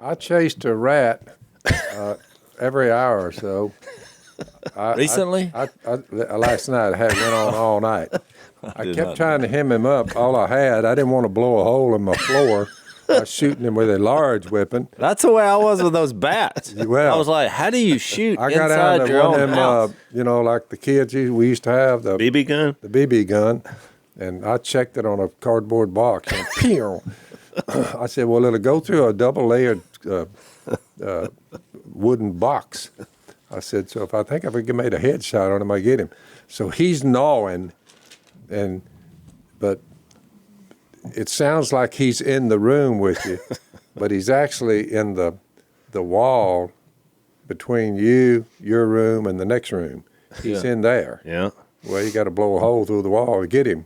I chased a rat every hour or so. Recently? Last night I went on all night. I kept trying to hem him up. All I didn't want to blow a hole in my floor. I was shooting him with a large weapon. That's the way I was with those bats. Well, I was like, how do you shoot I got inside out your one own of them, house? like the kids we used to have, the BB gun? The BB gun, and I checked it on a cardboard box, and pew! I said, well, it'll go through a double-layered wooden box. I said, so if I could made a headshot on him, I get him. So he's gnawing, but it sounds like he's in the room with you, but he's actually in the wall between your room, and the next room. He's in there. Yeah. Well, you got to blow a hole through the wall to get him.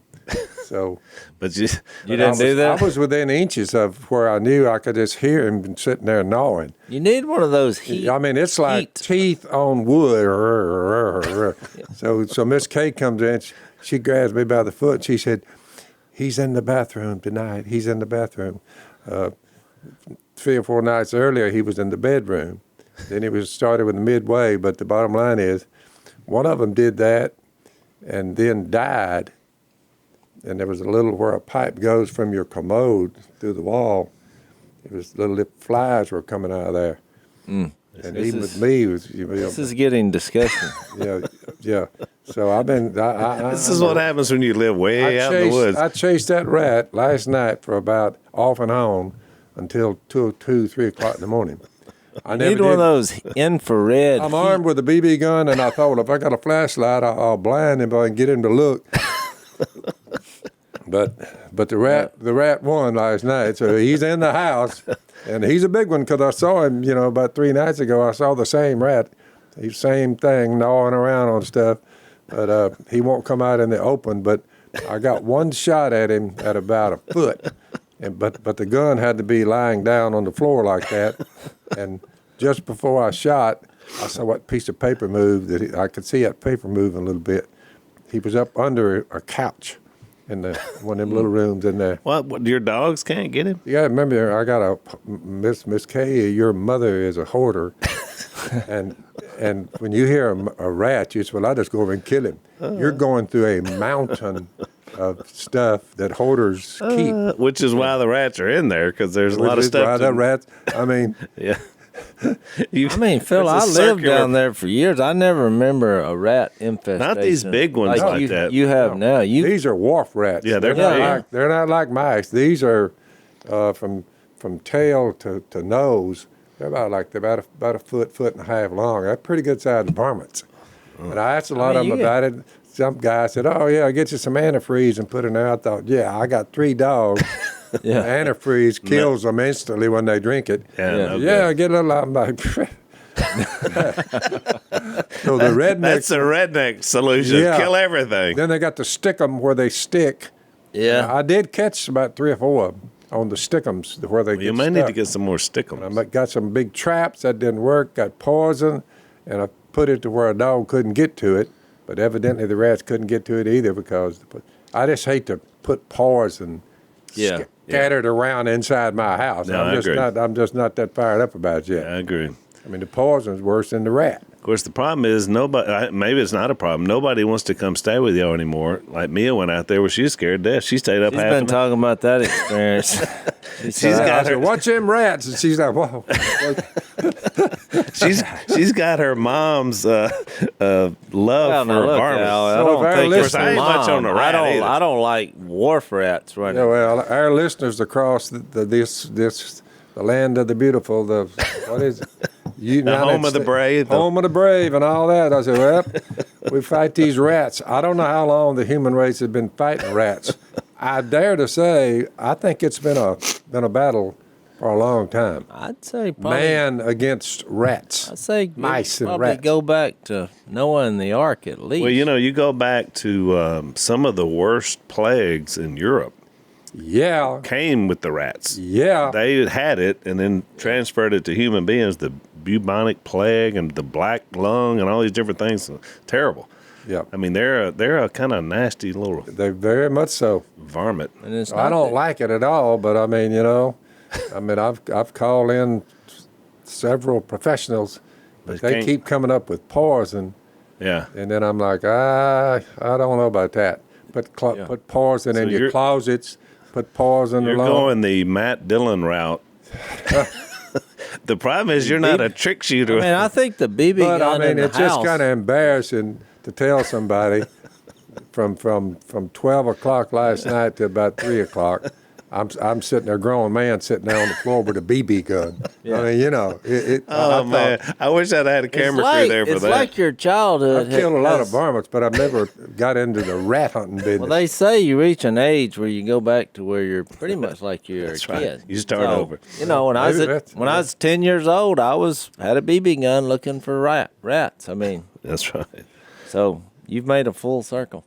So, but you didn't do that? I was within inches of where I knew I could just hear him sitting there gnawing. You need one of those heat. I mean, it's like teeth on wood. So Miss Kay comes in, she grabs me by the foot, and she said, he's in the bathroom tonight. He's in the bathroom. 3 or 4 nights earlier, he was in the bedroom. Then he was started with the midway, but the bottom line is, one of them did that and then died. And there was a little where a pipe goes from your commode through the wall. It was little flies were coming out of there. And even with me, this is getting disgusting. Yeah. So I've been. This is what happens when you live way out in the woods. I chased that rat last night for about off and on until 2, 3 o'clock in the morning. I need one of those infrared. I'm armed with a BB gun, and I thought if I got a flashlight, I'll blind him and get him to look. But the rat won last night, so he's in the house, and he's a big one because I saw him, about 3 nights ago. I saw the same rat, same thing, gnawing around on stuff, but he won't come out in the open. But I got one shot at him at about a foot, but the gun had to be lying down on the floor like that, and just before I shot, I saw that piece of paper move. I could see that paper moving a little bit. He was up under a couch in one of them little rooms in there. What? Your dogs can't get him? You got to remember, I got a Miss Kay. Your mother is a hoarder, and when you hear a rat, you say, "Well, I just go over and kill him." You're going through a mountain of stuff that hoarders keep, which is why the rats are in there, because there's a lot of stuff. The rats. I mean, yeah. Phil, I lived down there for years. I never remember a rat infestation. Not these big ones like that. You have now. These are wharf rats. Yeah, they're not like mice. These are from tail to nose. They're about a foot and a half long. They're pretty good sized varmints. And I asked a lot of them about it. Some guy said, "Oh yeah, I'll get you some antifreeze and put it in there." I thought, yeah, I got 3 dogs. Yeah. Antifreeze kills them instantly when they drink it. I get a little. I'm like, so the redneck. That's a redneck solution. Yeah. Kill everything. Then they got to stick them where they stick. Yeah. I did catch about 3 or 4 of them on the stickums where they get You may stuck. need to get some more stickums. I got some big traps that didn't work. Got poison, and I put it to where a dog couldn't get to it. But evidently the rats couldn't get to it either because I just hate to put poison scattered around inside my house. No, I'm just not that fired up about it yet. I agree. I mean, the poison's worse than the rat. Of course, the problem is maybe it's not a problem. Nobody wants to come stay with you anymore. Like Mia went out there where she was scared to death. She stayed up half the night. She's been talking about that experience. I said, watch them rats. And she's like, whoa. She's got her mom's love for varmints. I ain't much on the rat I don't like wharf rats right now. Well, our listeners across the land of the beautiful, what is it? The home of the brave. Home of the brave and all that. I said, well, we fight these rats. I don't know how long the human race has been fighting rats. I dare to say, I think it's been a battle for a long time. I'd say probably man against rats. I'd say mice and probably rats. Go back to Noah and the Ark at least. Well, you go back to some of the worst plagues in Europe. Yeah. Came with the rats. Yeah. They had it and then transferred it to human beings, the bubonic plague and the black lung and all these different things. Terrible. Yeah. I mean, they're a kind of nasty little. They're very much so. Varmint. And I don't like it at all, but I mean, I mean, I've called in several professionals, but they keep coming up with poison. Yeah. And then I'm like, I don't know about that. Put poison in your closets. Put poison. You're going the Matt Dillon route. The problem is you're not a trick shooter. I mean, I think the BB But gun I in mean, the it's just house. kind of embarrassing to tell somebody from 12 o'clock last night to about 3 o'clock. I'm sitting there, a grown man sitting there on the floor with a BB gun. Yeah. I mean, you know. Man, I wish I'd had a camera crew there for it's that. like your childhood. I've killed a lot of has- varmints, but I've never got into the rat hunting business. Well, they say you reach an age where you go back to where you're pretty much like you're That's a right. kid. You start over. You know, when I was 10 years old, I had a BB gun looking for rats. I mean, That's right. so you've made a full circle.